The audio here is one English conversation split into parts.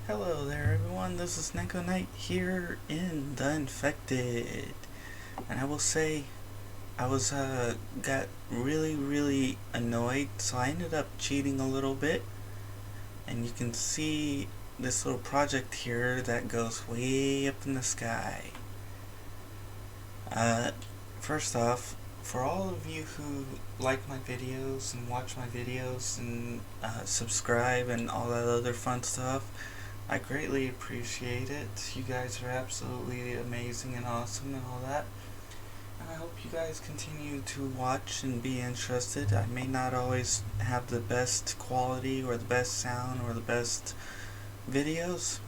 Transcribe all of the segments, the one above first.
Hello there everyone, this is Neko Knight here in The Infected. And I will say, got really annoyed, so I ended up cheating a little bit. And you can see this little project here that goes way up in the sky. Uh, First off, for all of you who like my videos and watch my videos and subscribe and all that other fun stuff, I greatly appreciate it. You guys are absolutely amazing and awesome and all that. And I hope you guys continue to watch and be interested. I may not always have the best quality or the best sound or the best videos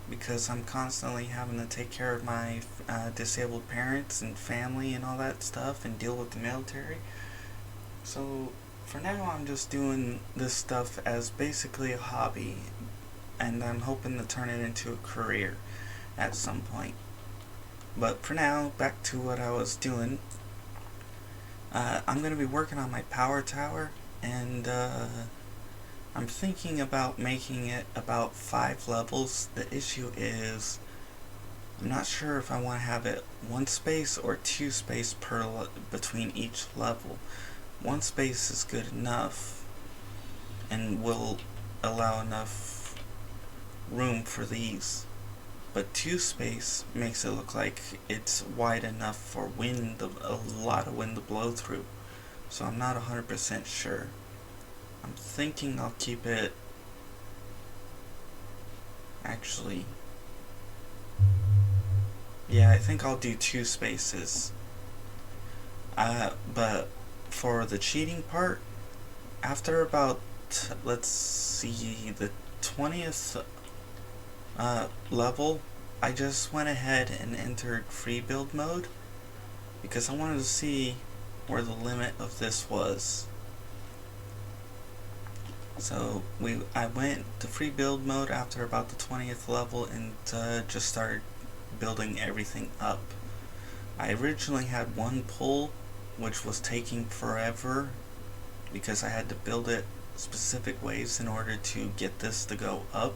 because I'm constantly having to take care of my disabled parents and family and all that stuff and deal with the military. So for now I'm just doing this stuff as basically a hobby, and I'm hoping to turn it into a career at some point. But for now, back to what I was doing. I'm going to be working on my power tower, and I'm thinking about making it about 5 levels. The issue is, I'm not sure if I want to have it 1 space or 2 space between each level. 1 space is good enough and will allow enough room for these, but 2 space makes it look like it's wide enough for a lot of wind to blow through. So I'm not 100% sure. I'm thinking I'll keep it, actually, yeah, I think I'll do 2 spaces. But for the cheating part, after about, let's see, the 20th level, I just went ahead and entered free build mode because I wanted to see where the limit of this was. So I went to free build mode after about the 20th level and just started building everything up. I originally had 1 pull, which was taking forever because I had to build it specific ways in order to get this to go up.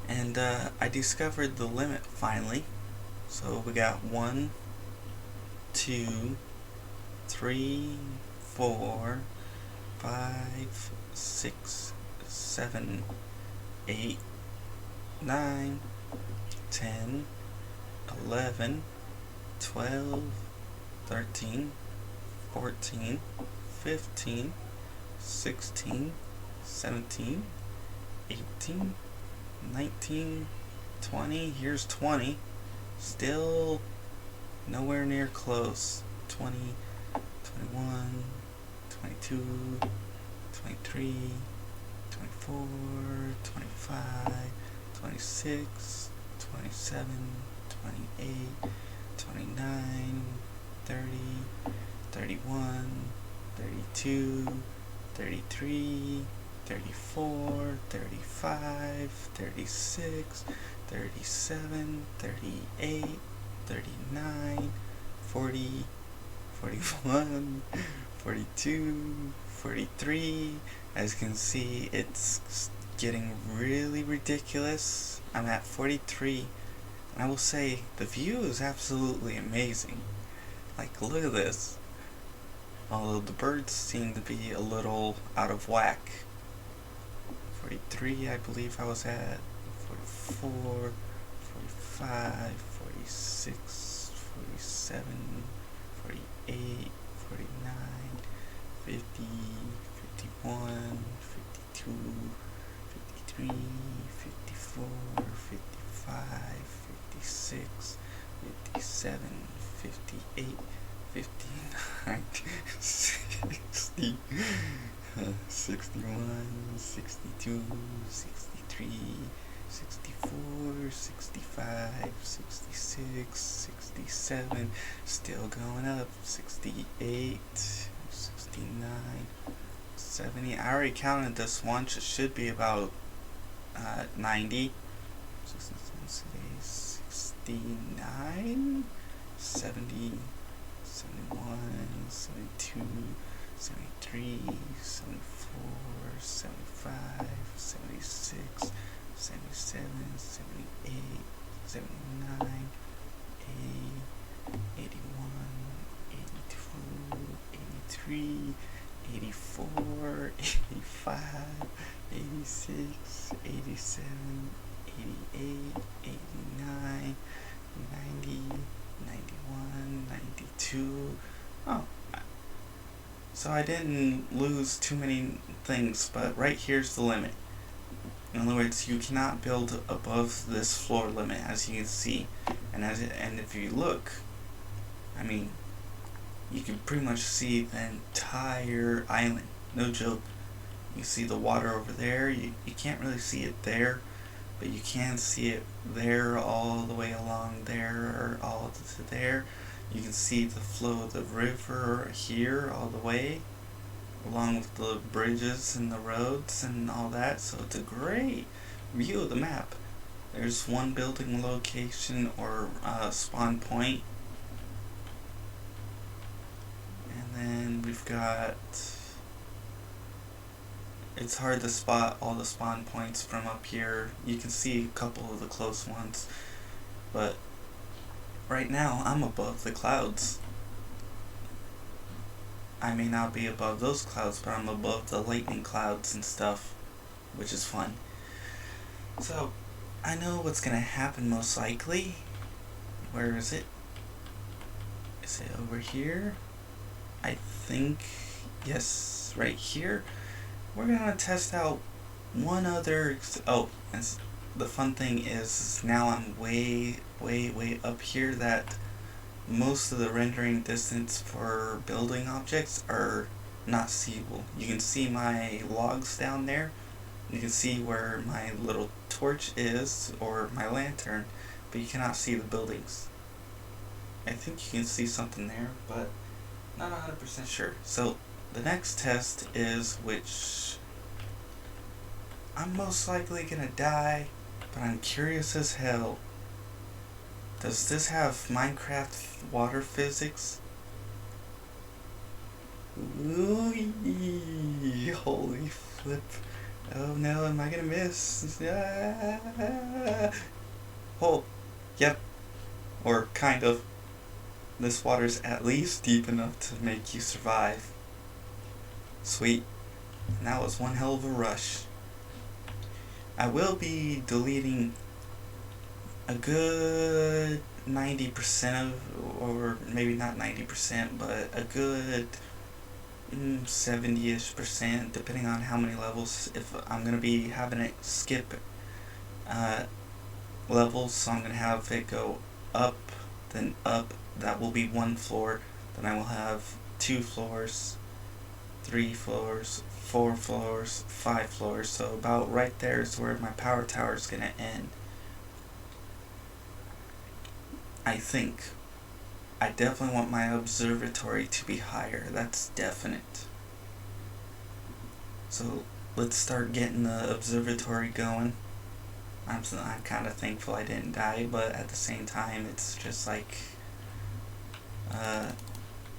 And I discovered the limit finally. So we got 1, 2, 3, 4, 5, 6, 7, 8, 9, 10, 11, 12, 13, 14, 15, 16, 17, 18, 19, 20, here's 20, still nowhere near close. 20, 21, 22, 23, 24, 25, 26, 27, 28, 29, 30, 31, 32, 33, 34, 35, 36, 37, 38, 39, 40, 41, 42, 43. As you can see, it's getting really ridiculous. I'm at 43, and I will say the view is absolutely amazing. Like, look at this. Although the birds seem to be a little out of whack. 43, I believe I was at. 44, 45, 46, 47, 48, 49, 50, 51, 52, 53, 54, 55, 56, 57, 58, 59, 60, 61, 62, 63, 64, 65, 66, 67, still going up, 68, 69, 70. I already counted this once, it should be about 90, 69, 70, 71, 72, 73, 74, 75, 76, 77, 78, 79, 80, 81, 82, 83, 84, 85, 86, 87, 88, 89, 90, 91, 92. Oh, so I didn't lose too many things, but right here's the limit. In other words, you cannot build above this floor limit, as you can see. And if you look, I mean, you can pretty much see the entire island. No joke. You see the water over there. You can't really see it there, but you can see it there, all the way along there, or all to there. You can see the flow of the river here all the way, along with the bridges and the roads and all that. So it's a great view of the map. There's one building location or spawn point. And then we've got... It's hard to spot all the spawn points from up here. You can see a couple of the close ones. But right now I'm above the clouds. I may not be above those clouds, but I'm above the lightning clouds and stuff, which is fun. So, I know what's gonna happen most likely. Where is it? Is it over here? I think, yes, right here. We're gonna test out one other, the fun thing is now I'm way up here that most of the rendering distance for building objects are not seeable. You can see my logs down there. You can see where my little torch is, or my lantern, but you cannot see the buildings. I think you can see something there, but not 100% sure. So the next test is, which I'm most likely gonna die, but I'm curious as hell. Does this have Minecraft water physics? Ooh, holy flip. Oh no, am I gonna miss? Ah. Oh, yep. Or kind of. This water's at least deep enough to make you survive. Sweet. And that was one hell of a rush. I will be deleting a good 90% of, or maybe not 90%, but a good 70-ish%, depending on how many levels. If I'm going to be having it skip levels, so I'm going to have it go up, then up. That will be one floor. Then I will have 2 floors, 3 floors, 4 floors, 5 floors. So about right there is where my power tower is going to end. I think. I definitely want my observatory to be higher. That's definite. So let's start getting the observatory going. I'm kind of thankful I didn't die, but at the same time, it's just like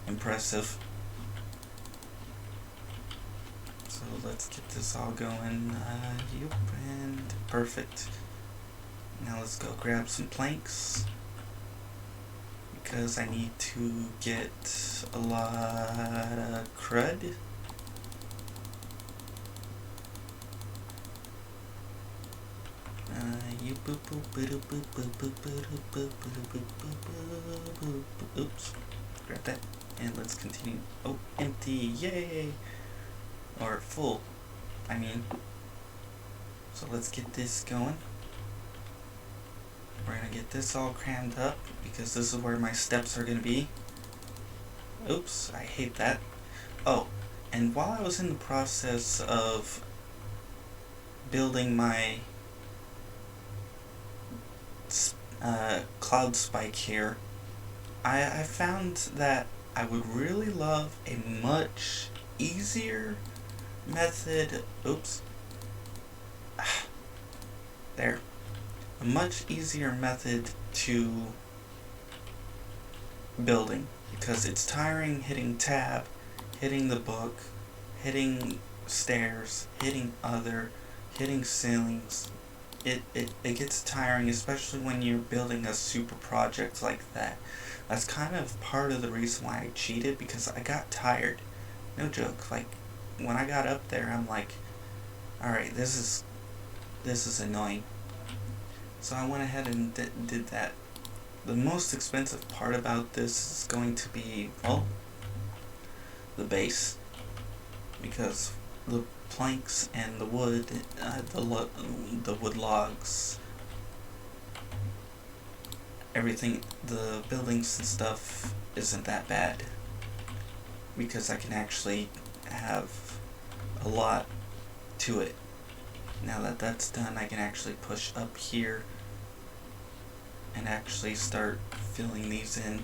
impressive. So let's get this all going. And perfect. Now let's go grab some planks, because I need to get a lot of crud. Oops, grab that, and let's continue. Oh, empty, yay! Or full, I mean. So let's get this going. We're gonna get this all crammed up, because this is where my steps are gonna be. Oops, I hate that. Oh, and while I was in the process of building my cloud spike here, I found that I would really love a much easier method. Oops. There. A much easier method to building, because it's tiring hitting tab, hitting the book, hitting stairs, hitting other, hitting ceilings, it gets tiring, especially when you're building a super project like that. That's kind of part of the reason why I cheated, because I got tired. No joke. Like, when I got up there, I'm like, alright, this is annoying. So I went ahead and did that. The most expensive part about this is going to be, well, the base. Because the planks and the wood, the wood logs, everything, the buildings and stuff isn't that bad. Because I can actually have a lot to it. Now that that's done, I can actually push up here and actually start filling these in.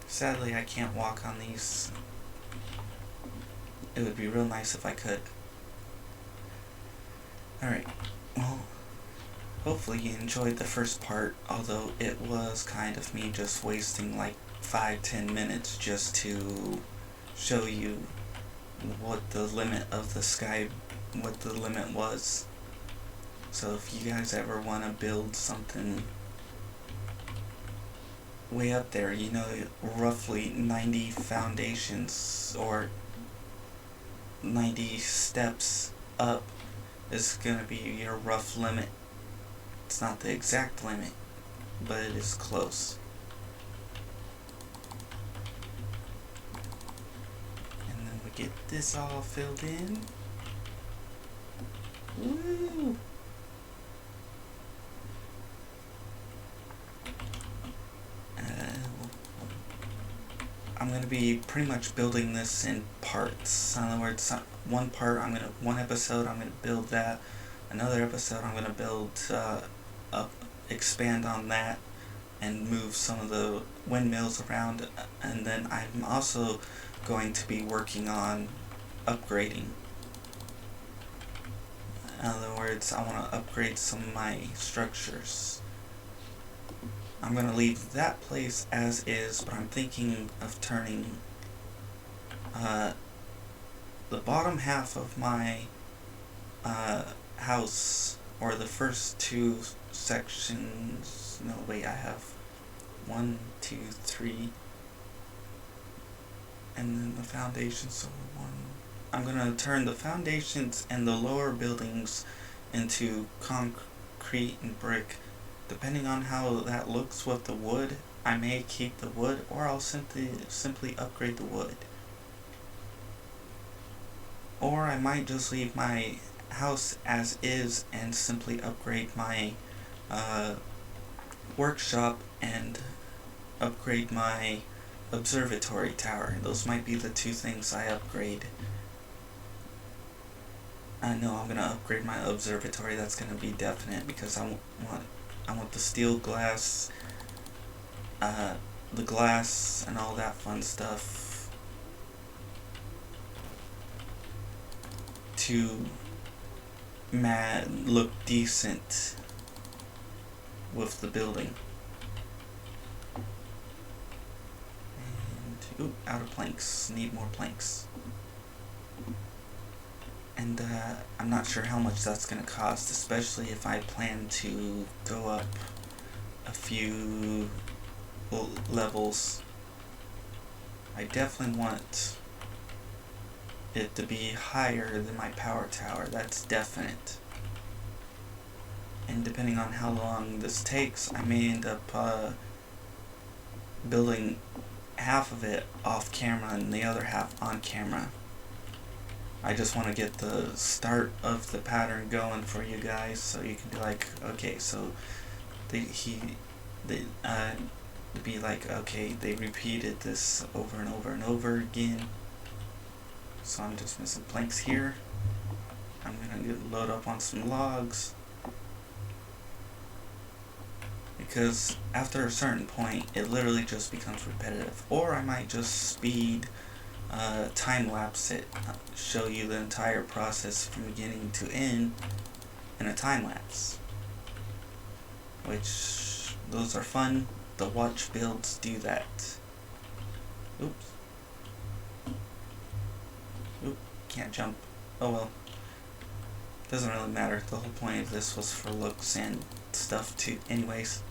Sadly, I can't walk on these. It would be real nice if I could. Alright, well, hopefully you enjoyed the first part, although it was kind of me just wasting like 5-10 minutes just to show you what the limit of the sky, what the limit was. So if you guys ever want to build something way up there, you know, roughly 90 foundations or 90 steps up is going to be your rough limit. It's not the exact limit, but it is close. And then we get this all filled in. Woo! I'm going to be pretty much building this in parts. In other words, one episode I'm going to build that. Another episode I'm going to build, expand on that and move some of the windmills around. And then I'm also going to be working on upgrading. In other words, I want to upgrade some of my structures. I'm going to leave that place as is, but I'm thinking of turning the bottom half of my house, or the first two sections. No, wait, I have 1, 2, 3, and then the foundation. So I'm going to turn the foundations and the lower buildings into concrete and brick. Depending on how that looks with the wood, I may keep the wood, or I'll simply upgrade the wood. Or I might just leave my house as is and simply upgrade my workshop and upgrade my observatory tower. Those might be the two things I upgrade. I know I'm going to upgrade my observatory. That's going to be definite, because I want the steel glass, the glass and all that fun stuff to look decent with the building. And, ooh, out of planks. Need more planks. And I'm not sure how much that's going to cost, especially if I plan to go up a few levels. I definitely want it to be higher than my power tower, that's definite. And depending on how long this takes, I may end up building half of it off camera and the other half on camera. I just want to get the start of the pattern going for you guys, so you can be like, okay, so they be like, okay, they repeated this over and over and over again. So I'm just missing planks here. I'm gonna load up on some logs, because after a certain point, it literally just becomes repetitive. Or I might just speed time lapse it, show you the entire process from beginning to end in a time lapse, which those are fun. The watch builds do that. Oops. Oop, can't jump. Oh well. Doesn't really matter. The whole point of this was for looks and stuff too anyways.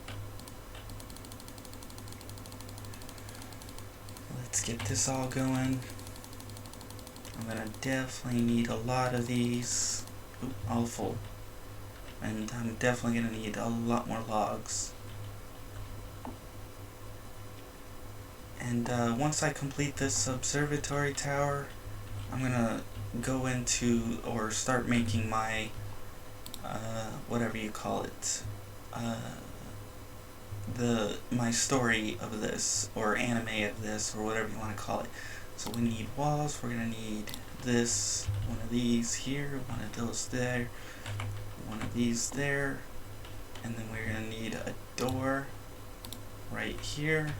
Let's get this all going. I'm gonna definitely need a lot of these. Oop, all full. And I'm definitely gonna need a lot more logs. And once I complete this observatory tower, I'm gonna go into or start making my whatever you call it, my story of this, or anime of this, or whatever you want to call it. So we need walls. We're gonna need this, one of these here, one of those there, one of these there, and then we're gonna need a door right here.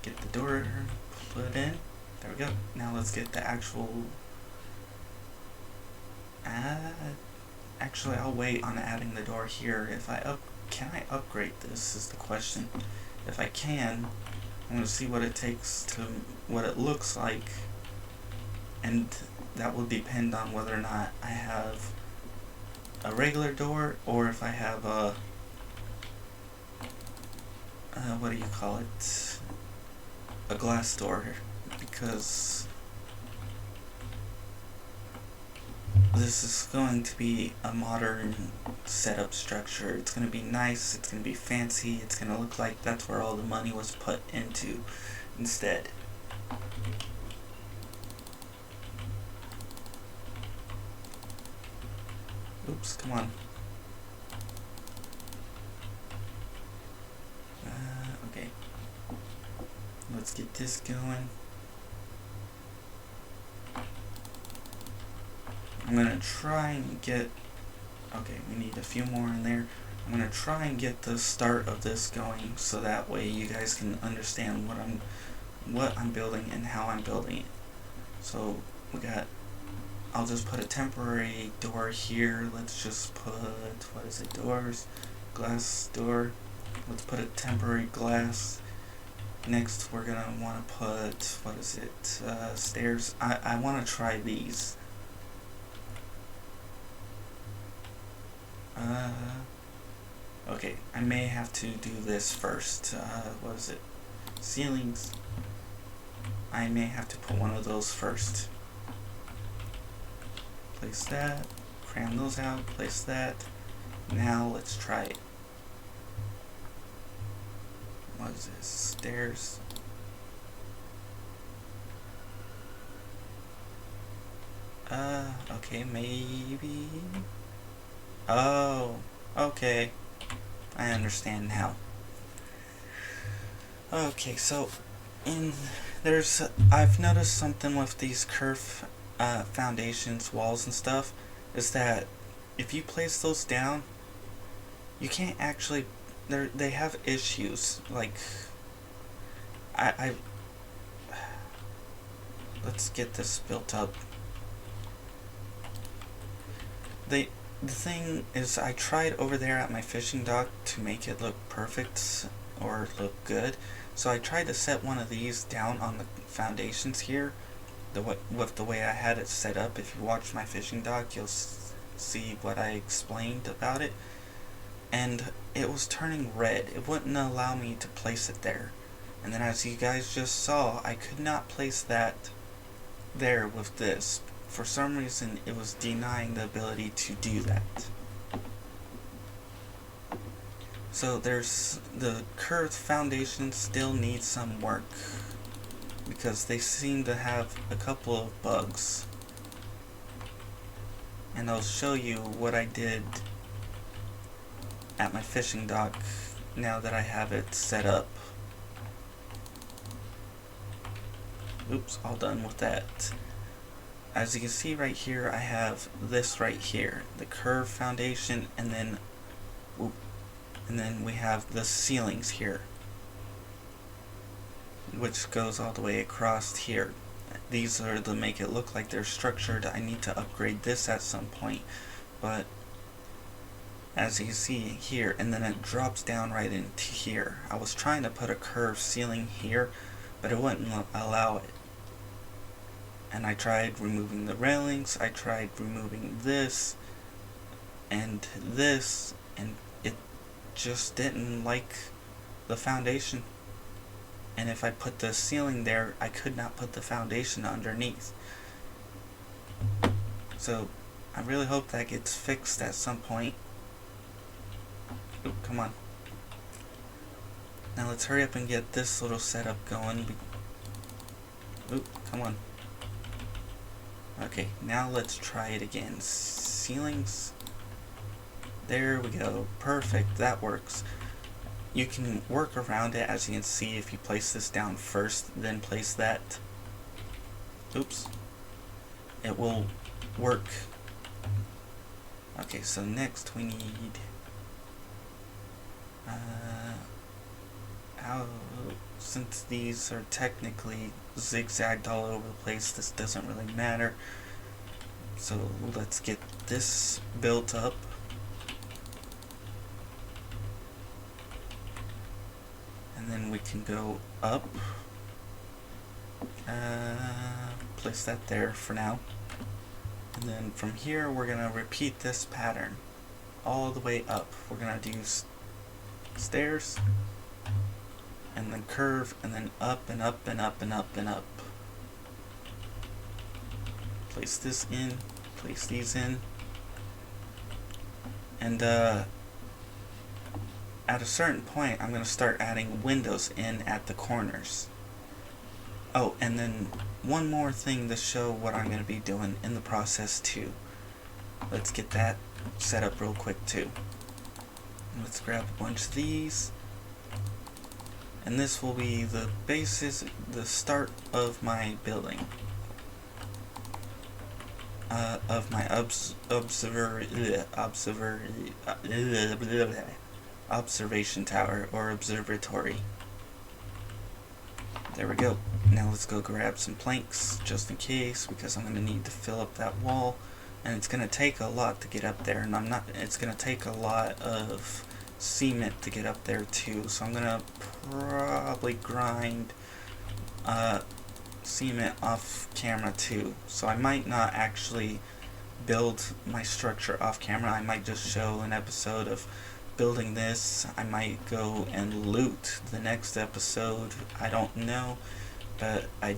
Get the door put in. There we go. Now let's get the actual. Actually, I'll wait on adding the door here. Can I upgrade this? Is the question. If I can, I'm gonna see what it takes to what it looks like, and that will depend on whether or not I have a regular door or if I have a what do you call it? A glass door, because this is going to be a modern setup structure. It's going to be nice, it's going to be fancy, it's going to look like that's where all the money was put into instead. Oops, come on. Okay. Let's get this going. I'm gonna try and get, okay, we need a few more in there. I'm gonna try and get the start of this going so that way you guys can understand what I'm building and how I'm building it. So we got, I'll just put a temporary door here. Let's just put, what is it, doors, glass door. Let's put a temporary glass. Next we're gonna want to put, what is it, stairs. I want to try these. Okay, I may have to do this first. What is it? Ceilings. I may have to put one of those first. Place that. Cram those out. Place that. Now let's try it. What is this? Stairs. Okay, maybe. Oh, okay. I understand now. Okay, so I've noticed something with these curved foundations, walls and stuff, is that if you place those down, you can't actually, they have issues. Like, let's get this built up. The thing is, I tried over there at my fishing dock to make it look perfect or look good. So I tried to set one of these down on the foundations here, with the way I had it set up. If you watch my fishing dock, you'll see what I explained about it. And it was turning red. It wouldn't allow me to place it there. And then, as you guys just saw, I could not place that there with this. For some reason, it was denying the ability to do that. So the curved foundation still needs some work, because they seem to have a couple of bugs. And I'll show you what I did at my fishing dock now that I have it set up. Oops, all done with that. As you can see right here, I have this right here, the curved foundation, and then we have the ceilings here, which goes all the way across here. These are to make it look like they're structured. I need to upgrade this at some point, but as you see here, and then it drops down right into here. I was trying to put a curved ceiling here, but it wouldn't allow it. And I tried removing the railings, I tried removing this, and it just didn't like the foundation. And if I put the ceiling there, I could not put the foundation underneath. So I really hope that gets fixed at some point. Oop, come on. Now let's hurry up and get this little setup going. Oop, come on. Okay, now let's try it again. Ceilings. There we go. Perfect. That works. You can work around it, as you can see, if you place this down first, then place that. Oops. It will work. Okay, so next we need since these are technically zigzagged all over the place, this doesn't really matter. So let's get this built up. And then we can go up. Place that there for now. And then from here we're going to repeat this pattern all the way up. We're going to do stairs, and then curve, and then up and up and up and up and up. Place this in, place these in, and at a certain point I'm going to start adding windows in at the corners. Oh, and then one more thing to show what I'm going to be doing in the process too. Let's get that set up real quick too. Let's grab a bunch of these. And this will be the basis, the start of my building. Of my observation tower or observatory. There we go. Now let's go grab some planks just in case, because I'm going to need to fill up that wall, and it's going to take a lot to get up there, and it's going to take a lot of cement to get up there too, so I'm going to probably grind cement off camera too. So I might not actually build my structure off camera. I might just show an episode of building this. I might go and loot the next episode. I don't know, but I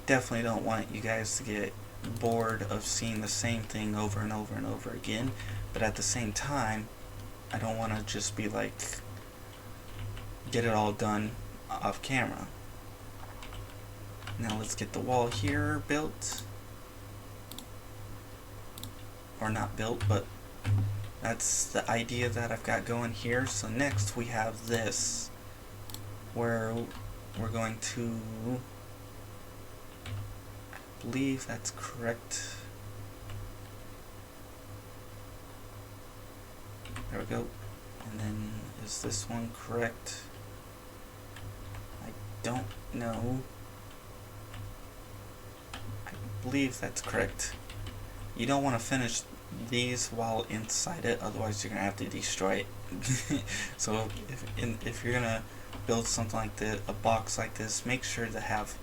definitely don't want you guys to get bored of seeing the same thing over and over and over again. But at the same time, I don't want to just be like, get it all done off camera. Now let's get the wall here built. Or not built, but that's the idea that I've got going here. So next we have this, where we're going to, I believe that's correct. There we go. And then is this one correct? I don't know. I believe that's correct. You don't want to finish these while inside it, otherwise you're gonna have to destroy it. So if you're gonna build something like this, a box like this, make sure to have.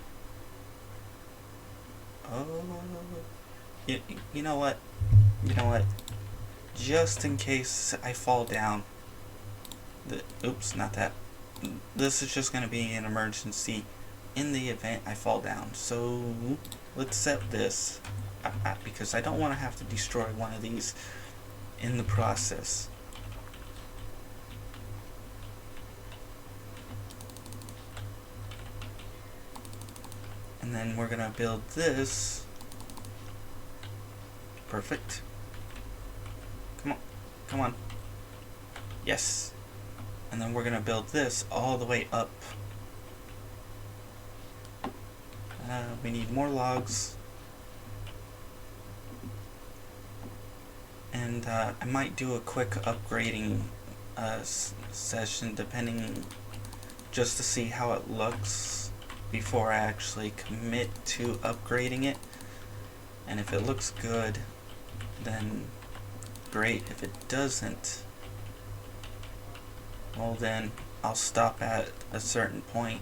Oh, you know what? You know what? Just in case I fall down. Oops, not that. This is just gonna be an emergency in the event I fall down. So let's set this. Because I don't want to have to destroy one of these in the process. And then we're going to build this. Perfect. Come on. Come on. Yes. And then we're going to build this all the way up. We need more logs. And I might do a quick upgrading session, depending, just to see how it looks before I actually commit to upgrading it. And if it looks good, then great. If it doesn't, well then I'll stop at a certain point,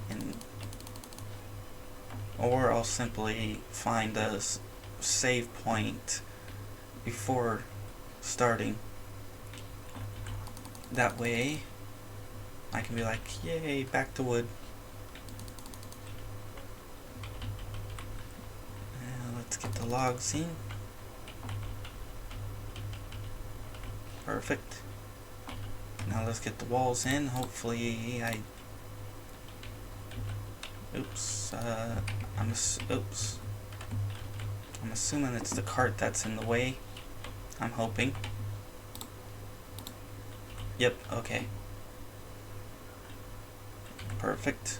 or I'll simply find a save point before starting. That way I can be like, yay, back to wood. And let's get the logs in. Perfect. Now let's get the walls in. Hopefully oops. I'm assuming it's the cart that's in the way. I'm hoping. Yep, okay. Perfect.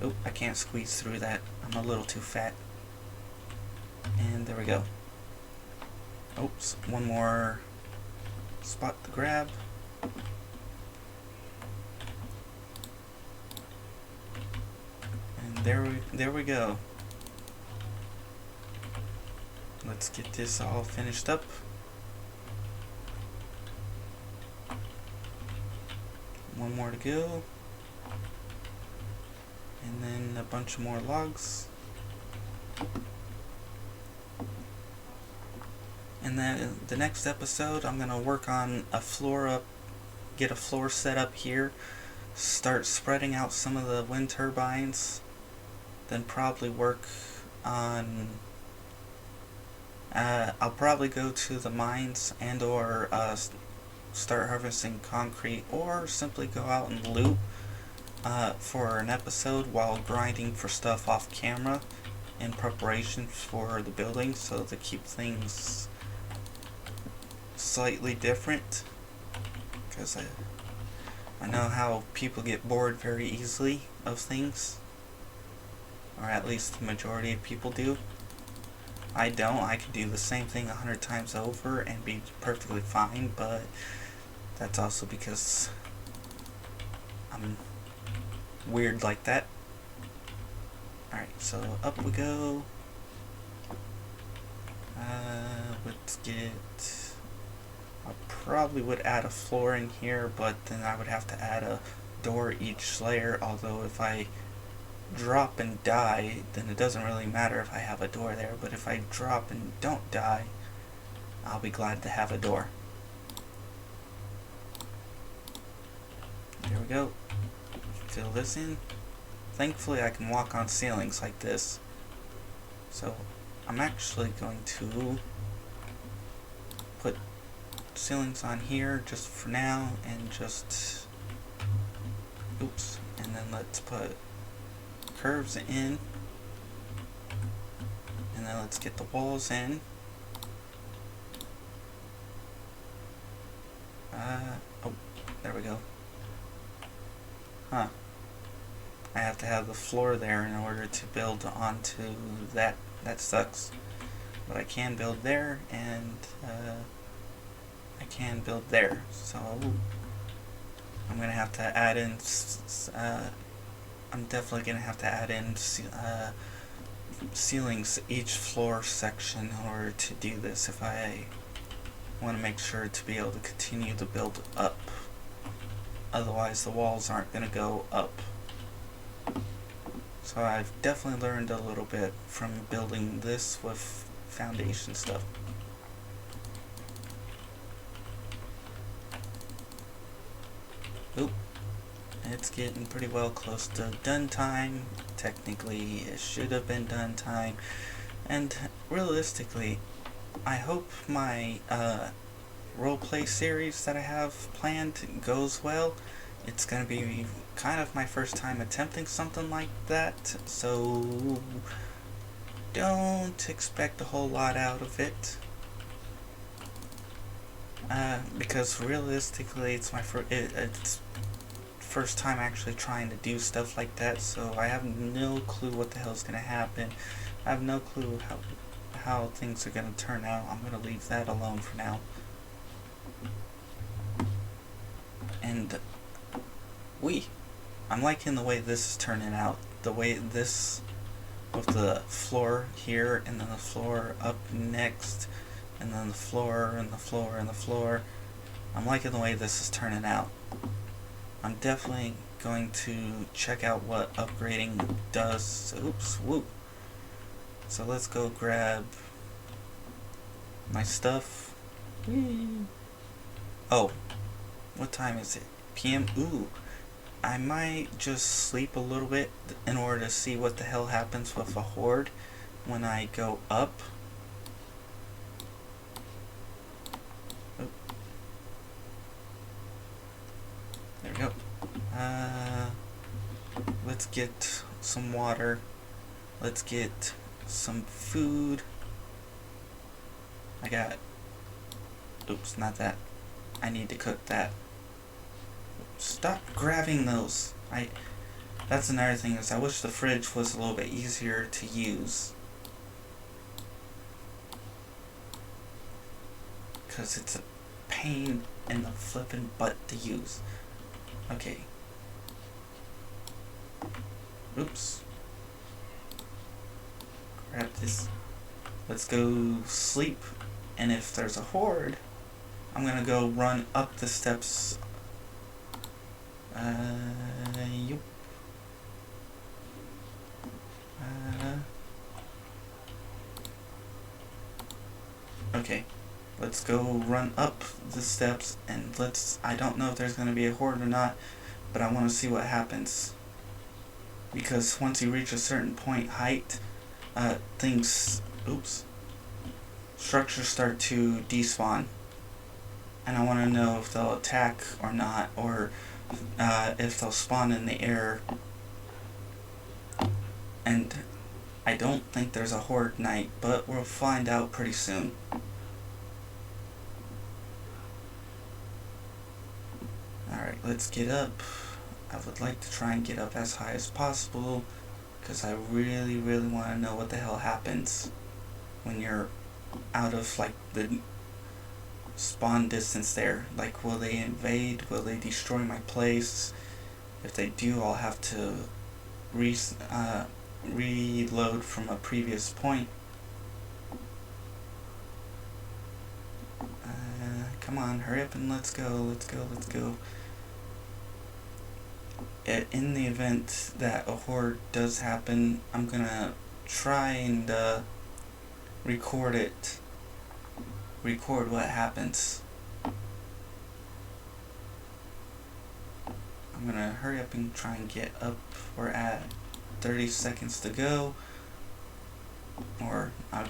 Oop, I can't squeeze through that. I'm a little too fat. And there we go. Oops, one more spot to grab. And there we go. Let's get this all finished up. One more to go. And then a bunch more logs. And then the next episode I'm gonna work on a floor up, get a floor set up here, start spreading out some of the wind turbines, then probably work on I'll probably go to the mines and or start harvesting concrete, or simply go out and loot for an episode while grinding for stuff off camera in preparation for the building, so to keep things slightly different, because I know how people get bored very easily of things, or at least the majority of people do. I don't. I can do the same thing 100 times over and be perfectly fine, but that's also because I'm weird like that. Alright, so up we go. Let's get... I probably would add a floor in here, but then I would have to add a door each layer, although if I drop and die, then it doesn't really matter if I have a door there, but if I drop and don't die, I'll be glad to have a door. There we go. Fill this in. Thankfully I can walk on ceilings like this. So I'm actually going to put ceilings on here just for now, and just oops, and then let's put curves in, and then let's get the walls in. Oh, there we go. Huh. I have to have the floor there in order to build onto that. That sucks. But I can build there, and I can build there. So I'm gonna have to add in I'm definitely going to have to add in ceilings each floor section in order to do this if I want to make sure to be able to continue to build up. Otherwise the walls aren't going to go up. So I've definitely learned a little bit from building this with foundation stuff. Oop. It's getting pretty well close to done time. Technically, it should have been done time. And realistically, I hope my roleplay series that I have planned goes well. It's going to be kind of my first time attempting something like that, so don't expect a whole lot out of it. Because realistically, it's my it's first time actually trying to do stuff like that, so I have no clue what the hell's gonna happen. I have no clue how things are gonna turn out. I'm gonna leave that alone for now. And I'm liking the way this is turning out. The way this, with the floor here, and then the floor up next, and then the floor, and the floor, and the floor. I'm liking the way this is turning out. I'm definitely going to check out what upgrading does. Oops, whoop. So let's go grab my stuff. Whee. Oh, what time is it? PM? Ooh, I might just sleep a little bit in order to see what the hell happens with a horde when I go up. Oh. There we go. Let's get some water. Let's get some food. I got... Oops, not that. I need to cook that. Stop grabbing those. That's another thing, is I wish the fridge was a little bit easier to use. Because it's a pain in the flippin' butt to use. Okay. Oops. Grab this. Let's go sleep. And if there's a horde, I'm gonna go run up the steps. Yup. Okay. Let's go run up the steps and I don't know if there's gonna be a horde or not, but I wanna see what happens. Because once you reach a certain point height, structures start to despawn. And I want to know if they'll attack or not, or if they'll spawn in the air. And I don't think there's a horde night, but we'll find out pretty soon. Alright, let's get up. I would like to try and get up as high as possible, because I really, really want to know what the hell happens when you're out of, like, the spawn distance there. Like, will they invade? Will they destroy my place? If they do, I'll have to reload from a previous point. Come on, hurry up and let's go, let's go, let's go. In the event that a horde does happen, I'm gonna try and record what happens. I'm gonna hurry up and try and get up. We're at 30 seconds to go, or a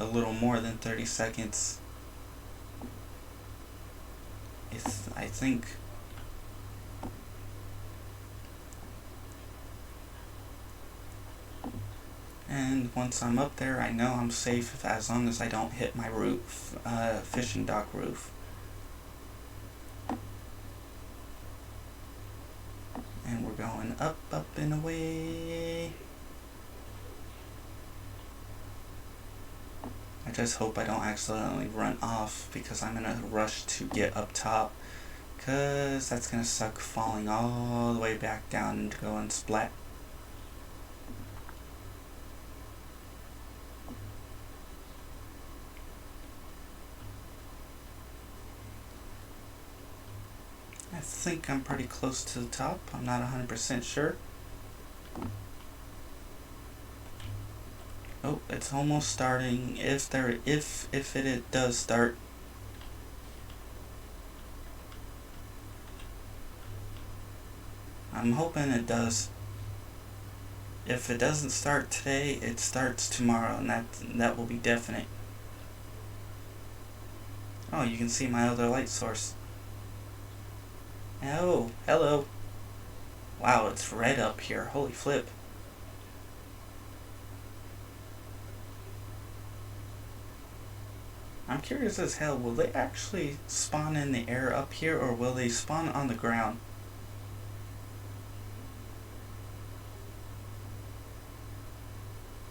little more than 30 seconds. I think. And once I'm up there, I know I'm safe as long as I don't hit my roof, fishing dock roof. And we're going up, up, and away. I just hope I don't accidentally run off, because I'm in a rush to get up top. Because that's going to suck, falling all the way back down and going splat. I think I'm pretty close to the top. I'm not 100% sure. Oh, it's almost starting. If it does start. I'm hoping it does. If it doesn't start today, it starts tomorrow, and that will be definite. Oh, you can see my other light source. Oh, hello. Wow, it's red up here. Holy flip. I'm curious as hell, will they actually spawn in the air up here, or will they spawn on the ground?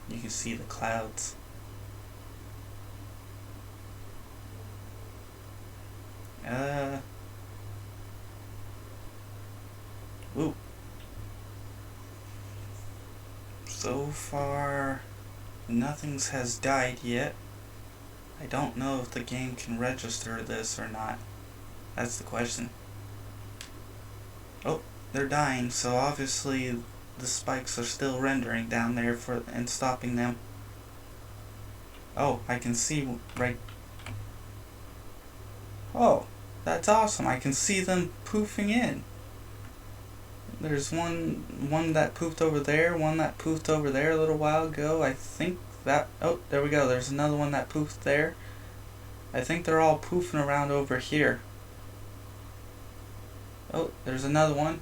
You can see the clouds. Ooh. So far, nothing has died yet. I don't know if the game can register this or not. That's the question. Oh, they're dying, so obviously the spikes are still rendering down there and stopping them. Oh, I can see right. Oh, that's awesome. I can see them poofing in. There's one that poofed over there, one that poofed over there a little while ago. I think that, oh, there we go. There's another one that poofed there. I think they're all poofing around over here. Oh, there's another one.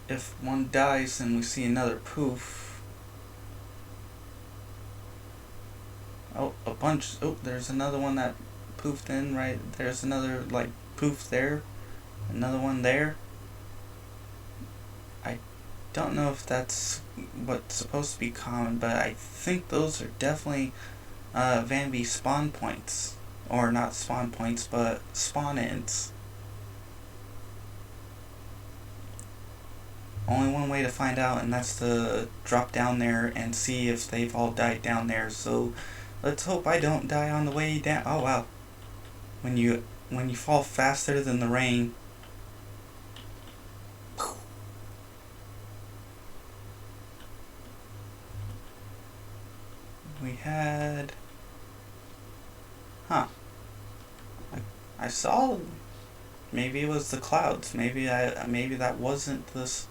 If one dies, then we see another poof. Oh, a bunch. Oh, there's another one that poofed in right. There's another, like, poof there. Another one there. I don't know if that's what's supposed to be common, but I think those are definitely Van B spawn points. Or not spawn points, but spawn ends. Only one way to find out, and that's to drop down there and see if they've all died down there. So let's hope I don't die on the way down. Oh wow. When you fall faster than the rain. We had, I saw, maybe it was the clouds. Maybe that wasn't this.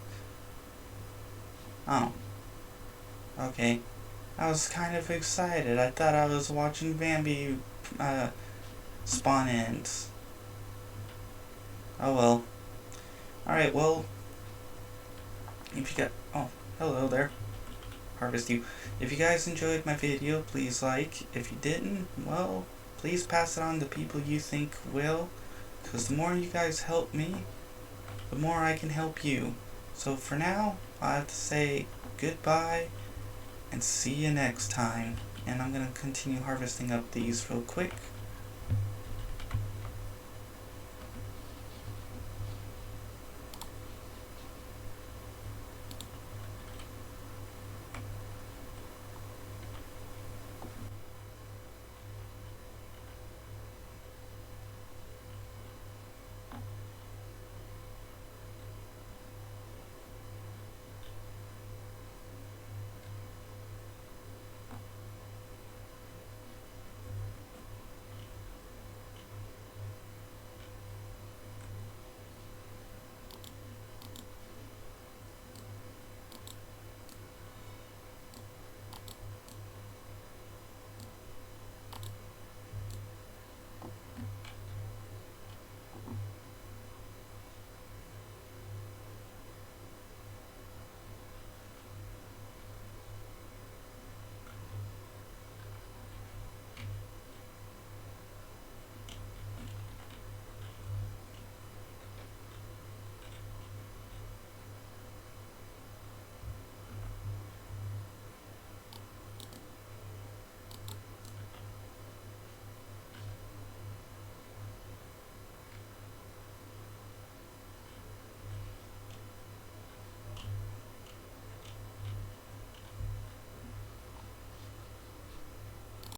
Oh, okay. I was kind of excited. I thought I was watching Bambi spawn ends. Oh well. Alright, well, if you got, oh, hello there. Harvest you. If you guys enjoyed my video, please like. If you didn't, well, please pass it on to people you think will. Because the more you guys help me, the more I can help you. So for now, I have to say goodbye and see you next time. And I'm going to continue harvesting up these real quick.